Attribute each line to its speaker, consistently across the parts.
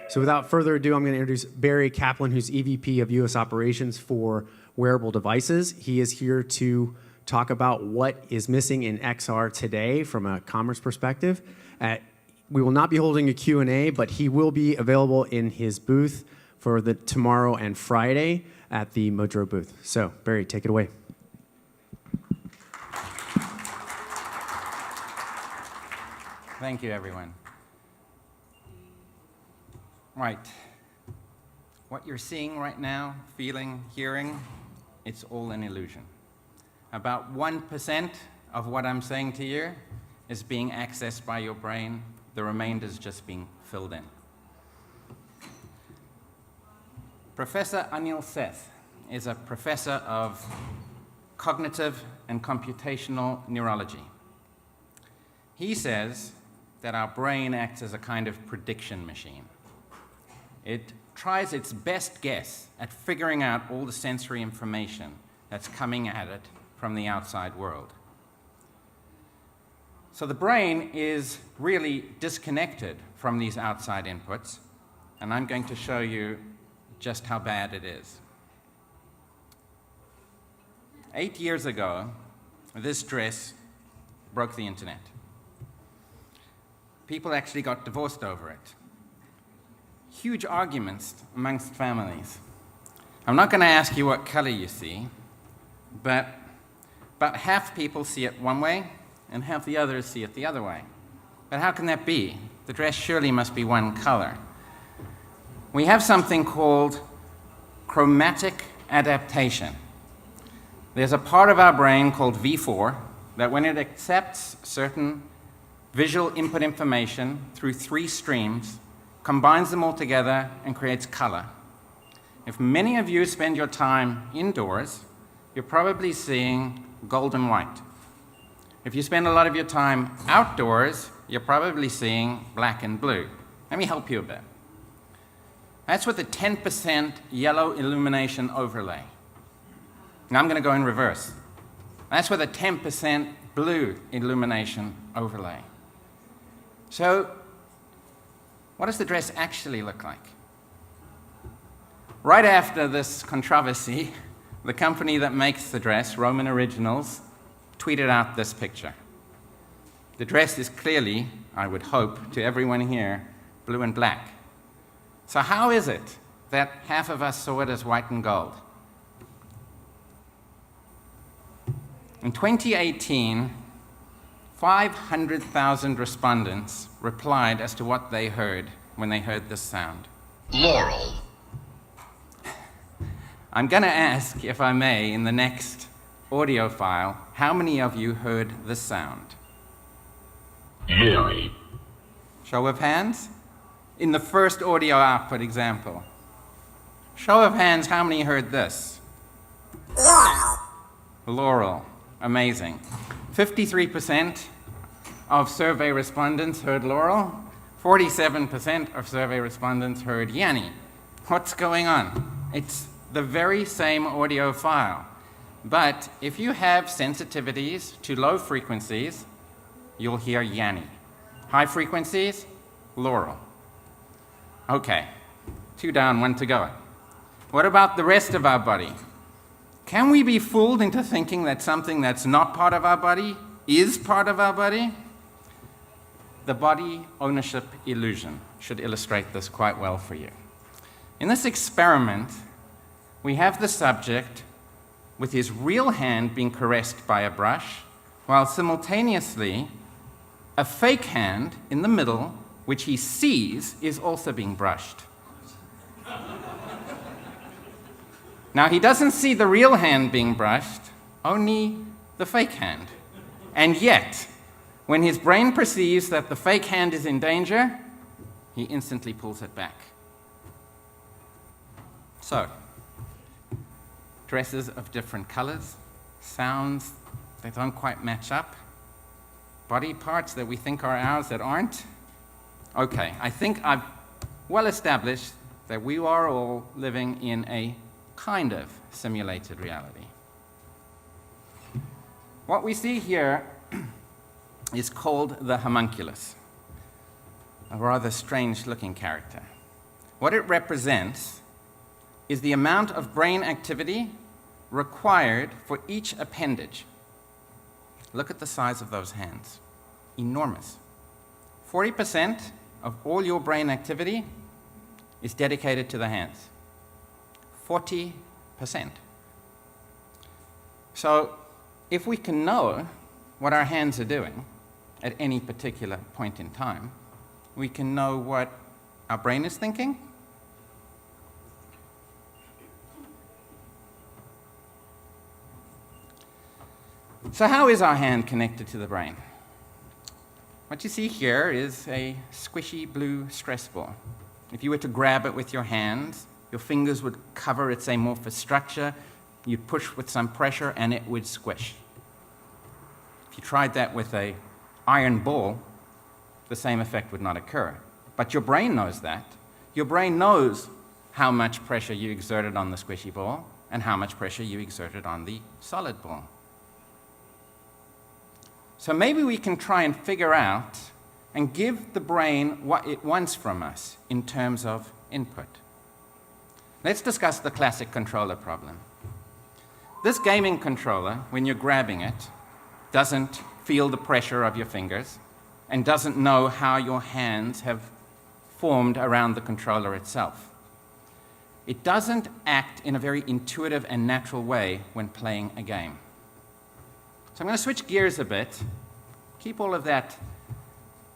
Speaker 1: So without further ado, I'm going to introduce Barry Kaplan, who's EVP of U.S. Operations for Wearable Devices. He is here to talk about what is missing in XR today from a commerce perspective. We will not be holding a Q&A, but he will be available in his booth for the tomorrow and Friday at the Mudra booth. So, Barry, take it away.
Speaker 2: Thank you, everyone. Right. What you're seeing right now, feeling, hearing, it's all an illusion. About 1% of what I'm saying to you is being accessed by your brain. The remainder is just being filled in. Professor Anil Seth is a professor of cognitive and computational neurology. He says that our brain acts as a kind of prediction machine. It tries its best guess at figuring out all the sensory information that's coming at it from the outside world. So the brain is really disconnected from these outside inputs, and I'm going to show you just how bad it is. 8 years ago, this dress broke the internet. People actually got divorced over it. Huge arguments amongst families. I'm not going to ask you what color you see, but about half people see it one way, and half the others see it the other way. But how can that be? The dress surely must be one color. We have something called chromatic adaptation. There's a part of our brain called V4 that when it accepts certain visual input information through 3 streams, combines them all together and creates color. If many of you spend your time indoors, you're probably seeing gold and white. If you spend a lot of your time outdoors, you're probably seeing black and blue. Let me help you a bit. That's with the 10% yellow illumination overlay. Now I'm going to go in reverse. That's with a 10% blue illumination overlay. So, what does the dress actually look like? Right after this controversy, the company that makes the dress, Roman Originals, tweeted out this picture. The dress is clearly, I would hope, to everyone here, blue and black. So how is it that half of us saw it as white and gold? In 2018, 500,000 respondents replied as to what they heard when they heard this sound.
Speaker 3: Laurel.
Speaker 2: I'm going to ask, if I may, in the next audio file, how many of you heard this sound?
Speaker 3: Harry.
Speaker 2: Show of hands? In the first audio output example. Show of hands, how many heard this?
Speaker 4: Laurel.
Speaker 2: Laurel. Amazing. 53% of survey respondents heard Laurel. 47% of survey respondents heard Yanni. What's going on? It's the very same audio file. But if you have sensitivities to low frequencies, you'll hear Yanni. High frequencies, Laurel. Okay, 2 down, 1 to go. What about the rest of our body? Can we be fooled into thinking that something that's not part of our body is part of our body? The body ownership illusion should illustrate this quite well for you. In this experiment, we have the subject with his real hand being caressed by a brush, while simultaneously a fake hand in the middle, which he sees, is also being brushed. Now, he doesn't see the real hand being brushed, only the fake hand. And yet, when his brain perceives that the fake hand is in danger, he instantly pulls it back. So, dresses of different colors, sounds that don't quite match up, body parts that we think are ours that aren't. Okay, I think I've well established that we are all living in a kind of simulated reality. What we see here is called the homunculus. a rather strange-looking character. What it represents is the amount of brain activity required for each appendage. Look at the size of those hands. Enormous. 40% of all your brain activity is dedicated to the hands. 40%. So if we can know what our hands are doing at any particular point in time, we can know what our brain is thinking. So how is our hand connected to the brain? What you see here is a squishy blue stress ball. If you were to grab it with your hands, your fingers would cover its amorphous structure, you'd push with some pressure, and it would squish. If you tried that with an iron ball, the same effect would not occur. But your brain knows that. Your brain knows how much pressure you exerted on the squishy ball and how much pressure you exerted on the solid ball. So maybe we can try and figure out and give the brain what it wants from us in terms of input. Let's discuss the classic controller problem. This gaming controller, when you're grabbing it, doesn't feel the pressure of your fingers and doesn't know how your hands have formed around the controller itself. It doesn't act in a very intuitive and natural way when playing a game. So I'm going to switch gears a bit, keep all of that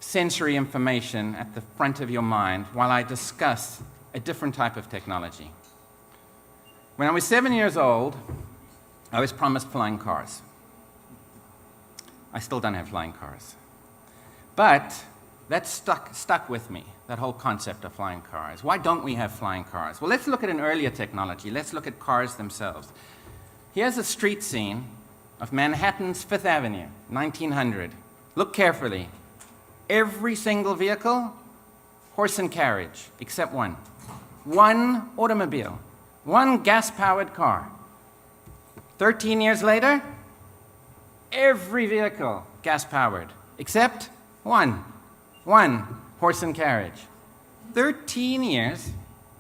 Speaker 2: sensory information at the front of your mind while I discuss a different type of technology. When I was 7 years old, I was promised flying cars. I still don't have flying cars. But that stuck with me, that whole concept of flying cars. Why don't we have flying cars? Well, let's look at an earlier technology. Let's look at cars themselves. Here's a street scene of Manhattan's Fifth Avenue, 1900. Look carefully. Every single vehicle, horse and carriage, except one. One automobile, one gas-powered car. 13 years later, every vehicle gas-powered, except one horse and carriage. 13 years,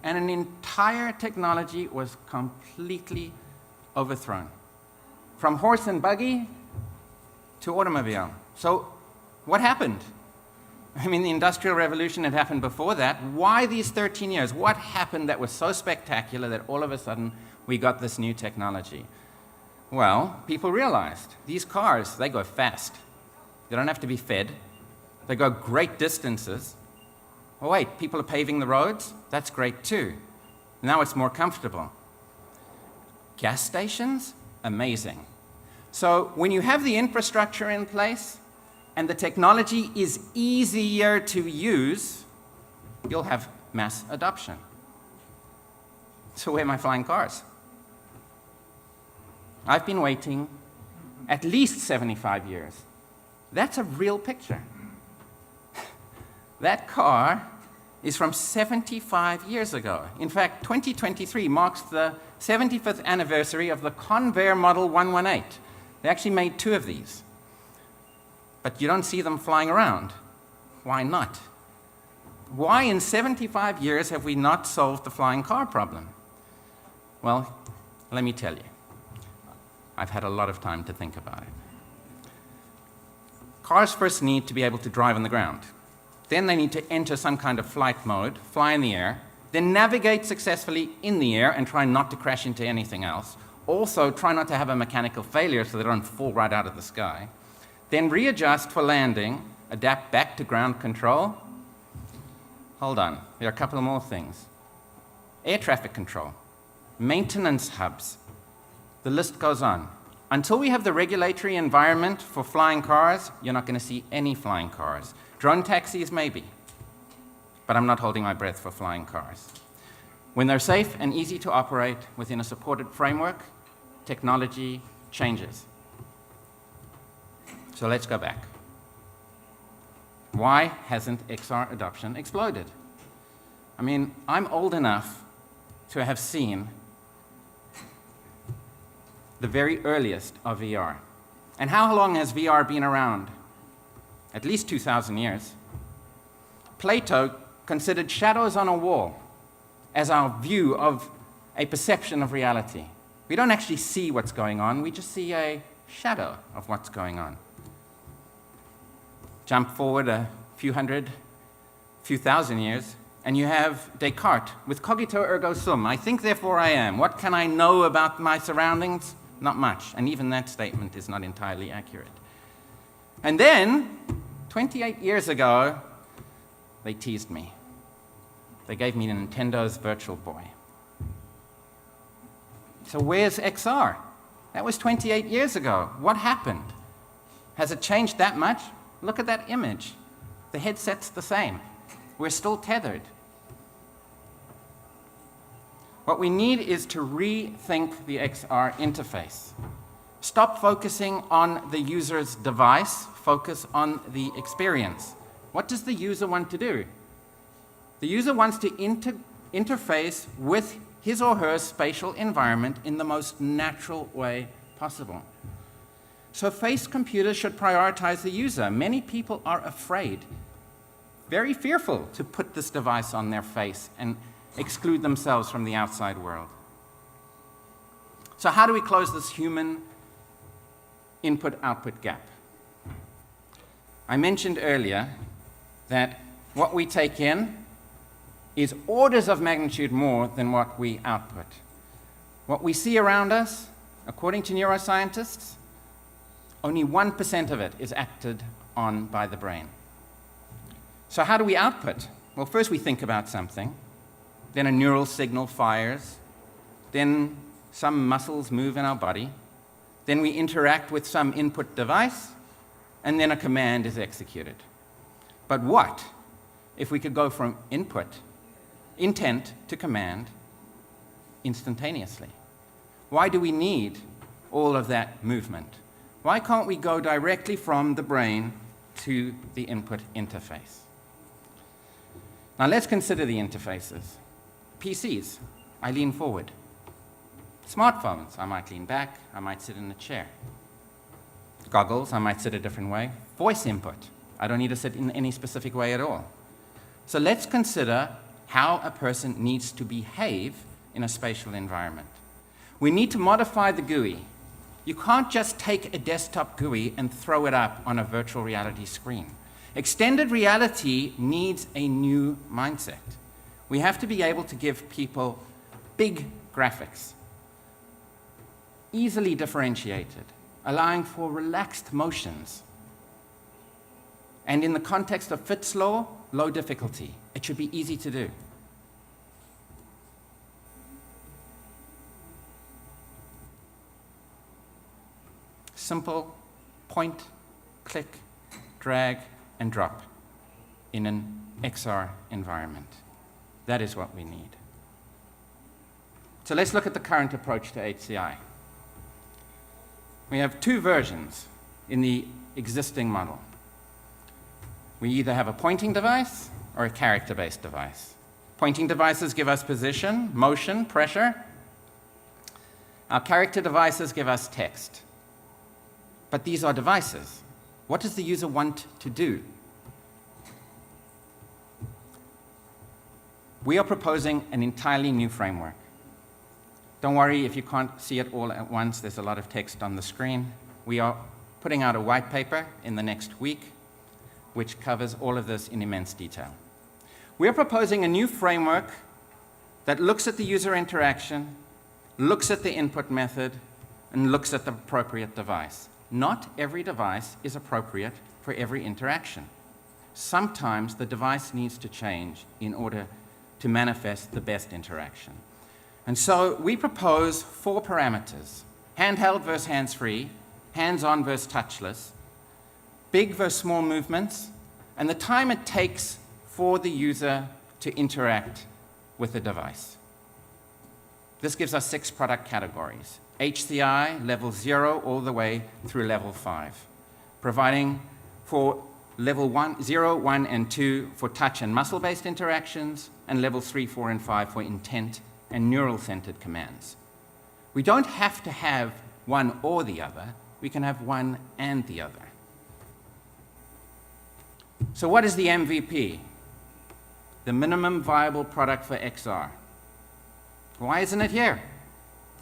Speaker 2: and an entire technology was completely overthrown. From horse and buggy to automobile. So what happened? I mean, the Industrial Revolution had happened before that. Why these 13 years? What happened that was so spectacular that all of a sudden we got this new technology? Well, people realized these cars, they go fast. They don't have to be fed. They go great distances. Oh, wait, people are paving the roads? That's great too. Now it's more comfortable. Gas stations? Amazing. So when you have the infrastructure in place and the technology is easier to use, you'll have mass adoption. So where are my flying cars? I've been waiting at least 75 years. That's a real picture. That car is from 75 years ago. In fact, 2023 marks the 75th anniversary of the Convair Model 118. They actually made 2 of these. But you don't see them flying around. Why not? Why in 75 years have we not solved the flying car problem? Well, let me tell you. I've had a lot of time to think about it. Cars first need to be able to drive on the ground. Then they need to enter some kind of flight mode, fly in the air, then navigate successfully in the air and try not to crash into anything else. Also, try not to have a mechanical failure so they don't fall right out of the sky. Then readjust for landing, adapt back to ground control. Hold on, there are a couple of more things. Air traffic control, maintenance hubs, the list goes on. Until we have the regulatory environment for flying cars, you're not going to see any flying cars. Drone taxis, maybe. But I'm not holding my breath for flying cars. When they're safe and easy to operate within a supported framework, technology changes. So let's go back. Why hasn't XR adoption exploded? I mean, I'm old enough to have seen the very earliest of VR. And how long has VR been around? At least 2,000 years. Plato considered shadows on a wall as our view of a perception of reality. We don't actually see what's going on, we just see a shadow of what's going on. Jump forward a few thousand years, and you have Descartes with cogito ergo sum. I think, therefore I am. What can I know about my surroundings? Not much. And even that statement is not entirely accurate. And then, 28 years ago, they teased me. They gave me Nintendo's Virtual Boy. So where's XR? That was 28 years ago. What happened? Has it changed that much? Look at that image. The headset's the same. We're still tethered. What we need is to rethink the XR interface. Stop focusing on the user's device, focus on the experience. What does the user want to do? The user wants to interface with his or her spatial environment in the most natural way possible. So face computers should prioritize the user. Many people are afraid, very fearful, to put this device on their face and exclude themselves from the outside world. So how do we close this human input-output gap? I mentioned earlier that what we take in is orders of magnitude more than what we output. What we see around us, according to neuroscientists, only 1% of it is acted on by the brain. So how do we output? Well, first we think about something, then a neural signal fires, then some muscles move in our body, then we interact with some input device, and then a command is executed. But what if we could go from intent to command instantaneously? Why do we need all of that movement? Why can't we go directly from the brain to the input interface? Now let's consider the interfaces. PCs, I lean forward. Smartphones, I might lean back, I might sit in a chair. Goggles, I might sit a different way. Voice input, I don't need to sit in any specific way at all. So let's consider how a person needs to behave in a spatial environment. We need to modify the GUI. You can't just take a desktop GUI and throw it up on a virtual reality screen. Extended reality needs a new mindset. We have to be able to give people big graphics, easily differentiated, allowing for relaxed motions. And in the context of Fitts' law, low difficulty. It should be easy to do. Simple point, click, drag, and drop in an XR environment. That is what we need. So let's look at the current approach to HCI. We have two versions in the existing model. We either have a pointing device or a character-based device. Pointing devices give us position, motion, pressure. Our character devices give us text. But these are devices. What does the user want to do? We are proposing an entirely new framework. Don't worry if you can't see it all at once. There's a lot of text on the screen. We are putting out a white paper in the next week, which covers all of this in immense detail. We are proposing a new framework that looks at the user interaction, looks at the input method, and looks at the appropriate device. Not every device is appropriate for every interaction. Sometimes the device needs to change in order to manifest the best interaction. And so we propose 4 parameters: handheld versus hands-free, hands-on versus touchless, big versus small movements, and the time it takes for the user to interact with the device. This gives us 6 product categories: HCI, level 0, all the way through level 5, providing for level 1, 0, 1, and 2 for touch and muscle-based interactions, and levels 3, 4, and 5 for intent and neural-centered commands. We don't have to have one or the other. We can have one and the other. So what is the MVP? the minimum viable product for XR. Why isn't it here?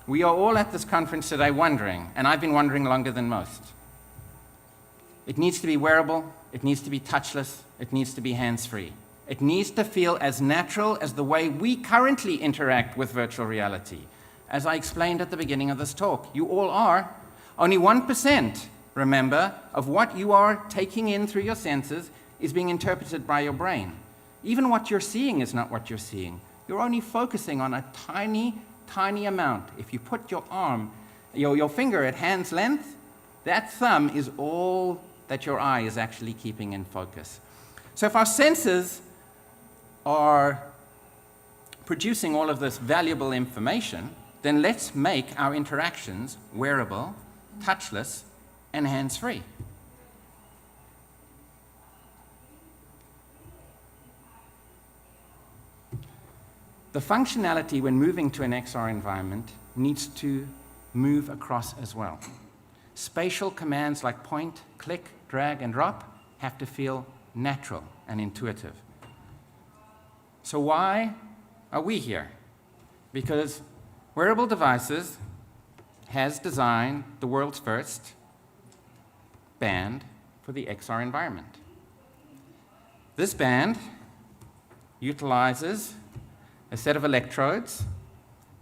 Speaker 2: We are all at this conference today wondering, and I've been wondering longer than most. It needs to be wearable, it needs to be touchless, it needs to be hands-free. It needs to feel as natural as the way we currently interact with virtual reality. As I explained at the beginning of this talk, you all are. Only 1%, remember, of what you are taking in through your senses is being interpreted by your brain. Even what you're seeing is not what you're seeing. You're only focusing on a tiny, tiny amount. If you put your arm, your finger at hand's length, that thumb is all that your eye is actually keeping in focus. So if our senses are producing all of this valuable information, then let's make our interactions wearable, touchless, and hands-free. The functionality when moving to an XR environment needs to move across as well. Spatial commands like point, click, drag, and drop have to feel natural and intuitive. So why are we here? Because Wearable Devices has designed the world's first band for the XR environment. This band utilizes a set of electrodes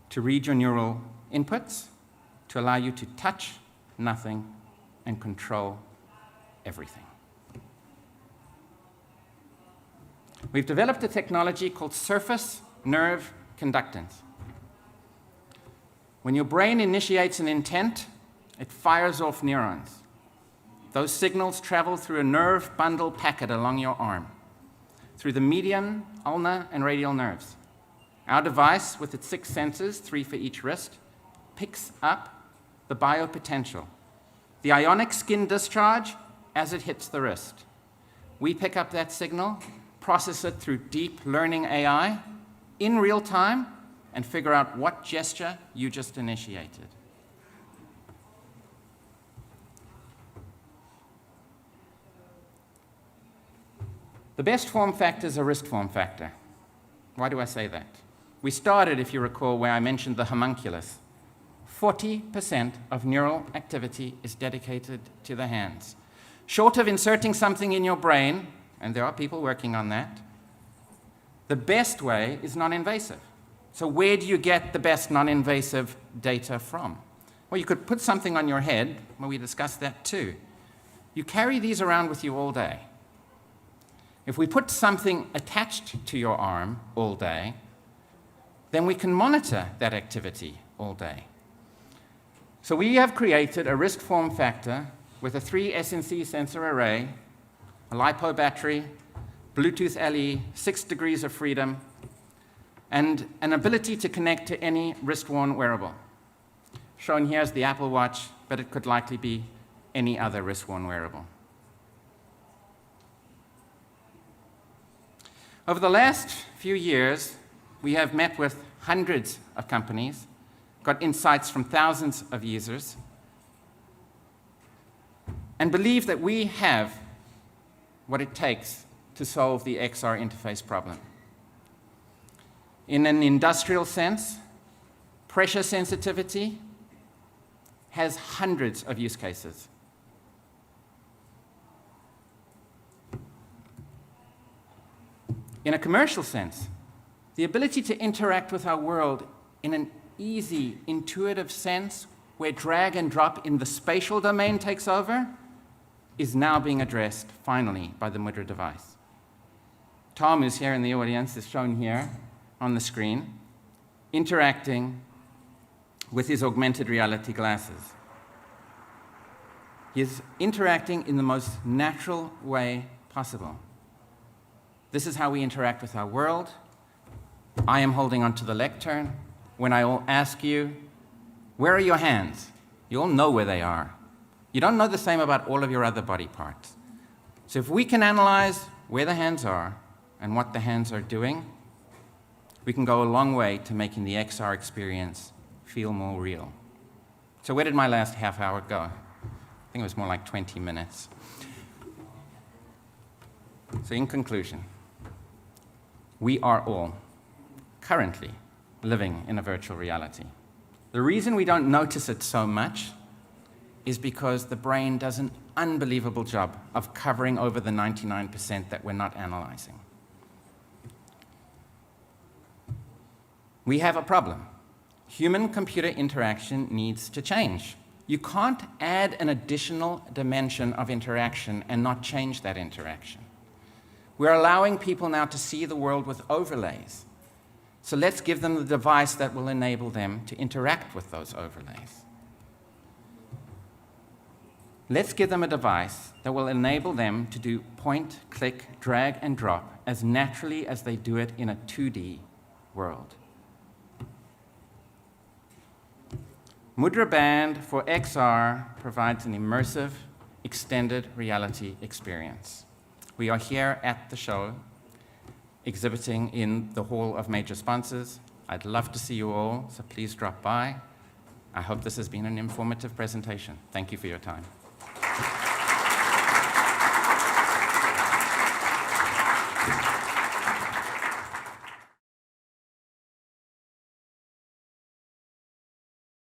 Speaker 2: to read your neural inputs, to allow you to touch nothing and control everything. We've developed a technology called surface nerve conductance. When your brain initiates an intent, it fires off neurons. Those signals travel through a nerve bundle packet along your arm, through the median, ulnar, and radial nerves. Our device, with its 6 sensors, 3 for each wrist, picks up the biopotential, the ionic skin discharge as it hits the wrist. We pick up that signal, process it through deep learning AI in real time, and figure out what gesture you just initiated. The best form factor is a wrist form factor. Why do I say that? We started, if you recall, where I mentioned the homunculus. 40% of neural activity is dedicated to the hands. Short of inserting something in your brain, and there are people working on that, the best way is non-invasive. So where do you get the best non-invasive data from? Well, you could put something on your head, well, we discussed that too. You carry these around with you all day. If we put something attached to your arm all day, then we can monitor that activity all day. So we have created a wrist form factor with a 3 SNC sensor array, a LiPo battery, Bluetooth LE, 6 degrees of freedom, and an ability to connect to any wrist-worn wearable. Shown here is the Apple Watch, but it could likely be any other wrist-worn wearable. Over the last few years, we have met with hundreds of companies, got insights from thousands of users, and believe that we have what it takes to solve the XR interface problem. In an industrial sense, pressure sensitivity has hundreds of use cases. In a commercial sense, the ability to interact with our world in an easy, intuitive sense where drag and drop in the spatial domain takes over is now being addressed, finally, by the Mudra device. Tom, who's here in the audience, is shown here on the screen, interacting with his augmented reality glasses. He is interacting in the most natural way possible. This is how we interact with our world. I am holding onto the lectern. When I will ask you, where are your hands? You all know where they are. You don't know the same about all of your other body parts. So if we can analyze where the hands are and what the hands are doing, we can go a long way to making the XR experience feel more real. So where did my last half hour go? I think it was more like 20 minutes. So in conclusion, We are all currently living in a virtual reality. The reason we don't notice it so much is because the brain does an unbelievable job of covering over the 99% that we're not analyzing. We have a problem. Human-computer interaction needs to change. You can't add an additional dimension of interaction and not change that interaction. We're allowing people now to see the world with overlays. So let's give them the device that will enable them to interact with those overlays. Let's give them a device that will enable them to do point, click, drag, and drop as naturally as they do it in a 2D world. MudraBand for XR provides an immersive, extended reality experience. We are here at the show, exhibiting in the Hall of Major Sponsors. I'd love to see you all, so please drop by. I hope this has been an informative presentation. Thank you for your time.